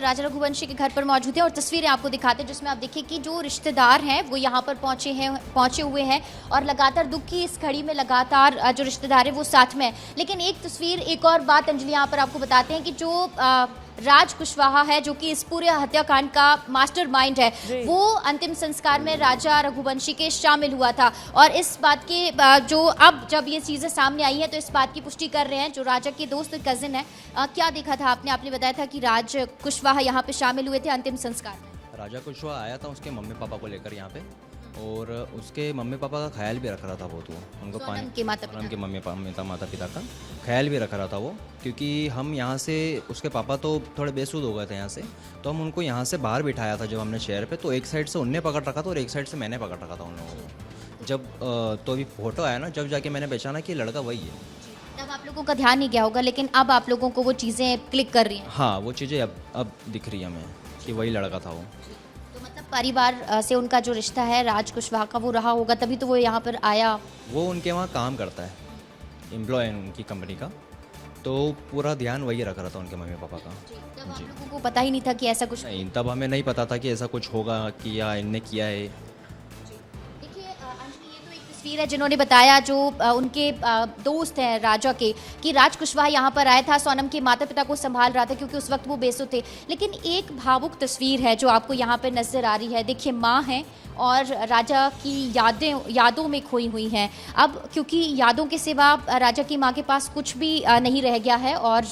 राजा रघुवंशी के घर पर मौजूद हैं और तस्वीरें आपको दिखाते हैं जिसमें आप देखिए कि जो रिश्तेदार हैं वो यहाँ पर पहुँचे हुए हैं और लगातार दुख की इस घड़ी में लगातार जो रिश्तेदार हैं वो साथ में हैं। लेकिन एक तस्वीर, एक और बात अंजलि यहाँ पर आपको बताते हैं कि जो राज कुशवाहा है जो कि इस पूरे हत्याकांड का मास्टरमाइंड है, वो अंतिम संस्कार में राजा रघुवंशी के शामिल हुआ था। और इस बात के जो अब जब ये चीज़ें सामने आई हैं तो इस बात की पुष्टि कर रहे हैं जो राजा के दोस्त कजिन है। क्या देखा था आपने बताया था कि राज कुशवाहा यहाँ पे शामिल हुए थे अंतिम संस्कार में। राजा कुशवाहा आया था उसके मम्मी पापा को लेकर यहाँ पे, और उसके मम्मी पापा का ख्याल भी रख रहा था बहुत, वो उनको सोनम के माता पिता का ख्याल भी रख रहा था वो, क्योंकि हम यहाँ से उसके पापा तो थोड़े बेसुध हो गए थे यहाँ से, तो हम उनको यहाँ से बाहर बिठाया था जब हमने शहर पे, तो एक साइड से उनने पकड़ रखा था और एक साइड से मैंने पकड़ रखा था उन लोगों को। जब तो अभी फोटो आया ना, जब जाके मैंने पहचाना कि लड़का वही है। तब आप लोगों का ध्यान नहीं गया होगा, लेकिन अब आप लोगों को वो चीज़ें क्लिक कर रही हैं। हाँ, वो चीज़ें अब दिख रही है हमें कि वही लड़का था वो। तो मतलब परिवार से उनका जो रिश्ता है राज कुशवाहा का वो रहा होगा, तभी तो वो यहाँ पर आया। वो उनके वहाँ काम करता है, एम्प्लॉय है उनकी कंपनी का, तो पूरा ध्यान वही रख रहा था उनके मम्मी पापा का। तब आप लोगों को पता ही नहीं था कि ऐसा कुछ नहीं, तब हमें नहीं पता था कि ऐसा कुछ होगा कि या इनने किया है। देखिए अंजलि, ये तो एक तस्वीर है जिन्होंने बताया जो उनके दोस्त हैं राजा के, कि राज कुशवाहा यहाँ पर आया था, सोनम के माता पिता को संभाल रहा था क्योंकि उस वक्त वो बेसुध थे। लेकिन एक भावुक तस्वीर है जो आपको यहाँ पर नज़र आ रही है। देखिए, माँ है और राजा की यादों में खोई हुई हैं। अब क्योंकि यादों के सिवा राजा की माँ के पास कुछ भी नहीं रह गया है। और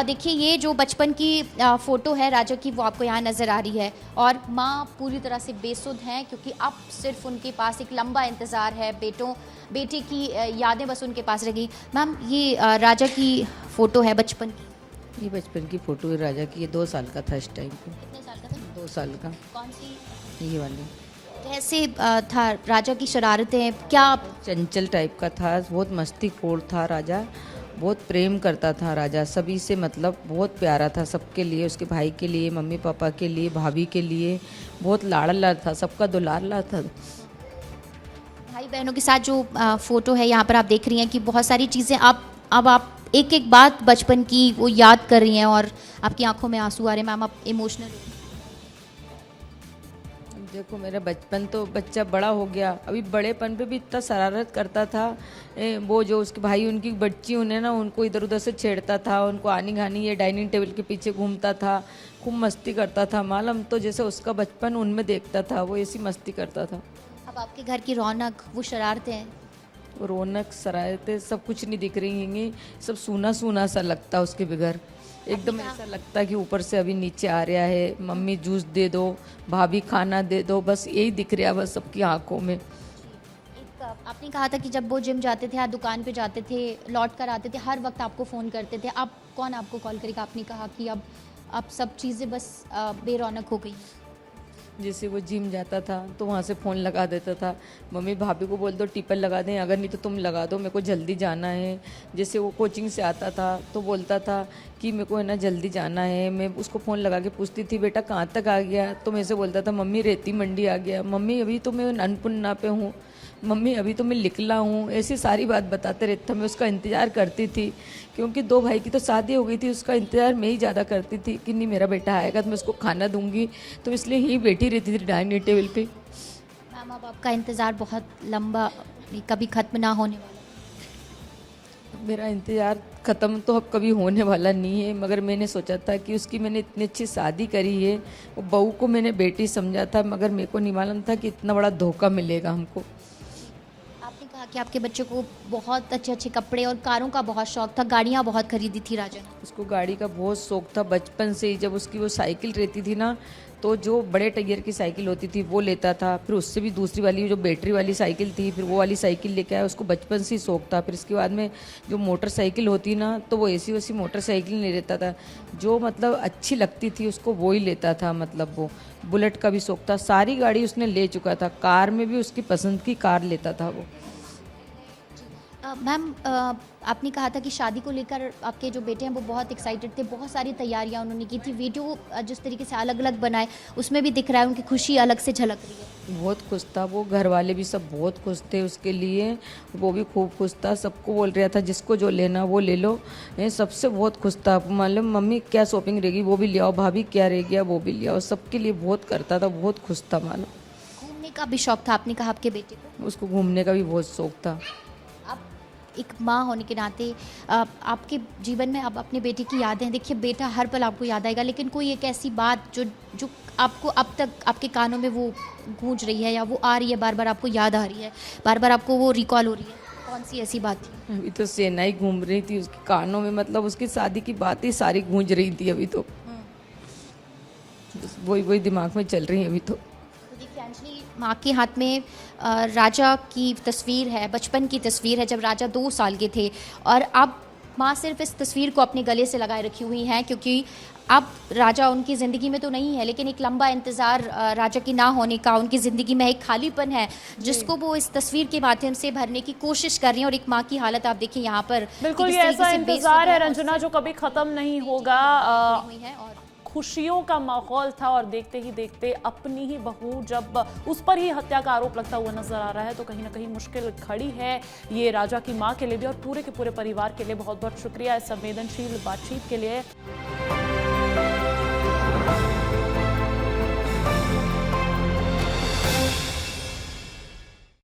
देखिए, ये जो बचपन की फ़ोटो है राजा की, वो आपको यहाँ नज़र आ रही है। और माँ पूरी तरह से बेसुध हैं क्योंकि अब सिर्फ उनके पास एक लंबा इंतज़ार है, बेटे की यादें बस उनके पास रह गई। मैम, ये राजा की फ़ोटो है बचपन की? ये बचपन की फ़ोटो है राजा की। ये 2 साल का था इस टाइम पे। कितने साल का था? 2 साल का। कौन सी? ये वाली। कैसे था राजा की शरारतें, क्या? चंचल टाइप का था, बहुत मस्तीखोर था राजा, बहुत प्रेम करता था राजा सभी से, मतलब बहुत प्यारा था सबके लिए, उसके भाई के लिए, मम्मी पापा के लिए, भाभी के लिए, बहुत लाडला था, सबका दुलारला था। भाई बहनों के साथ जो फ़ोटो है यहाँ पर आप देख रही हैं कि बहुत सारी चीज़ें अब आप एक एक बात बचपन की वो याद कर रही हैं और आपकी आंखों में आंसू आ रहे हैं। मैम, आप इमोशनल हो? देखो, मेरा बचपन तो बच्चा बड़ा हो गया, अभी बड़ेपन पे भी इतना शरारत करता था। वो जो उसके भाई, उनकी बच्ची उन्हें ना, उनको इधर उधर से छेड़ता था, उनको आनी घानी ये डाइनिंग टेबल के पीछे घूमता था, खूब मस्ती करता था। मालूम तो जैसे उसका बचपन उनमें देखता था, वो ऐसी मस्ती करता था। अब आपके घर की रौनक, वो शरारतें हैं? वो रौनक शरारतें सब कुछ नहीं दिख रही हैं, सब सूना सूना सा लगता उसके बगैर। एकदम ऐसा लगता है कि ऊपर से अभी नीचे आ रहा है, मम्मी जूस दे दो, भाभी खाना दे दो, बस यही दिख रहा है बस सबकी आंखों में। एक आपने कहा था कि जब वो जिम जाते थे या दुकान पे जाते थे, लौट कर आते थे, हर वक्त आपको फ़ोन करते थे। अब कौन आपको कॉल करेगा? आपने कहा कि अब सब चीज़ें बस बेरौनक हो गई। जैसे वो जिम जाता था तो वहाँ से फ़ोन लगा देता था, मम्मी भाभी को बोल दो टिपर लगा दें, अगर नहीं तो तुम लगा दो, मेरे को जल्दी जाना है। जैसे वो कोचिंग से आता था तो बोलता था कि मेरे को है ना जल्दी जाना है। मैं उसको फ़ोन लगा के पूछती थी, बेटा कहाँ तक आ गया? तो मैं से बोलता था, मम्मी रेती मंडी आ गया, मम्मी अभी तो मैं अन्नपूर्णा पे हूँ, मम्मी अभी तो मैं लिखला हूँ। ऐसी सारी बात बताते रहता। मैं उसका इंतज़ार करती थी क्योंकि 2 भाई की तो शादी हो गई थी, उसका इंतज़ार मैं ही ज़्यादा करती थी कि नहीं मेरा बेटा आएगा तो मैं उसको खाना दूंगी, तो इसलिए ही बैठी रहती थी डाइनिंग टेबल पे। मैम, अब आपका इंतज़ार बहुत लंबा, कभी ख़त्म ना होने वाला? मेरा इंतज़ार ख़त्म तो अब कभी होने वाला नहीं है, मगर मैंने सोचा था कि उसकी मैंने इतनी अच्छी शादी करी है, वो बहू को मैंने बेटी समझा था, मगर मेरे को नहीं मालूम था कि इतना बड़ा धोखा मिलेगा हमको। आपने कहा कि आपके बच्चे को बहुत अच्छे अच्छे कपड़े और कारों का बहुत शौक था, गाड़ियाँ बहुत खरीदी थी राजा ने। उसको गाड़ी का बहुत शौक था बचपन से ही। जब उसकी वो साइकिल रहती थी ना, तो जो बड़े टायर की साइकिल होती थी वो लेता था, फिर उससे भी दूसरी वाली जो बैटरी वाली साइकिल थी, फिर वो वाली साइकिल लेके आया। उसको बचपन से ही शौक था। फिर इसके बाद में जो मोटरसाइकिल होती ना, तो वो ऐसी वैसी मोटरसाइकिल नहीं लेता था, जो मतलब अच्छी लगती थी उसको वो ही लेता था। मतलब वो बुलेट का भी शौक था, सारी गाड़ी उसने ले चुका था। कार में भी उसकी पसंद की कार लेता था वो। मैम, आपने कहा था कि शादी को लेकर आपके जो बेटे हैं वो बहुत एक्साइटेड थे, बहुत सारी तैयारियां उन्होंने की थी, वीडियो जिस तरीके से अलग अलग बनाए उसमें भी दिख रहा है उनकी खुशी अलग से झलक रही है। बहुत खुश था वो, घर वाले भी सब बहुत खुश थे उसके लिए, वो भी खूब खुश था, सबको बोल रहा था जिसको जो लेना वो ले लो। ये सबसे बहुत खुश था, मालूम मम्मी क्या शॉपिंग रहेगी वो भी ले आओ, भाभी क्या रह गया वो भी ले आओ, सबके लिए बहुत करता था, बहुत खुश था मालूम। घूमने का भी शौक था, आपने कहा आपके बेटे को। उसको घूमने का भी बहुत शौक था। आप एक माँ होने के नाते आपके जीवन में अब अपने बेटे की यादें, देखिए बेटा हर पल आपको याद आएगा, लेकिन कोई एक ऐसी बात जो जो आपको अब तक आपके कानों में वो गूंज रही है या वो आ रही है, बार बार आपको याद आ रही है, बार बार आपको वो रिकॉल हो रही है, कौन सी ऐसी बात थी? अभी तो सेनाई घूम रही थी उसके कानों में, मतलब उसकी शादी की बातें सारी गूंज रही थी अभी तो, बस वही वही दिमाग में चल रही है अभी तो। तो देखिए अंजलि, माँ के हाथ में राजा की तस्वीर है, बचपन की तस्वीर है जब राजा 2 साल के थे, और अब माँ सिर्फ इस तस्वीर को अपने गले से लगाए रखी हुई हैं, क्योंकि अब राजा उनकी ज़िंदगी में तो नहीं है, लेकिन एक लंबा इंतज़ार राजा की ना होने का, उनकी ज़िंदगी में एक खालीपन है जिसको वो इस तस्वीर के माध्यम से भरने की कोशिश कर रही हैं। और एक माँ की हालत आप देखिए यहाँ पर, बिल्कुल कि ये किस तरीके ऐसा से इंतजार है बेसुध रंजना जो कभी खत्म नहीं होगा। हुई है। और खुशियों का माहौल था और देखते ही देखते अपनी ही बहू जब उस पर ही हत्या का आरोप लगता हुआ नजर आ रहा है तो कहीं ना कहीं मुश्किल खड़ी है ये राजा की मां के लिए भी और पूरे के पूरे परिवार के लिए। बहुत बहुत शुक्रिया इस संवेदनशील बातचीत के लिए।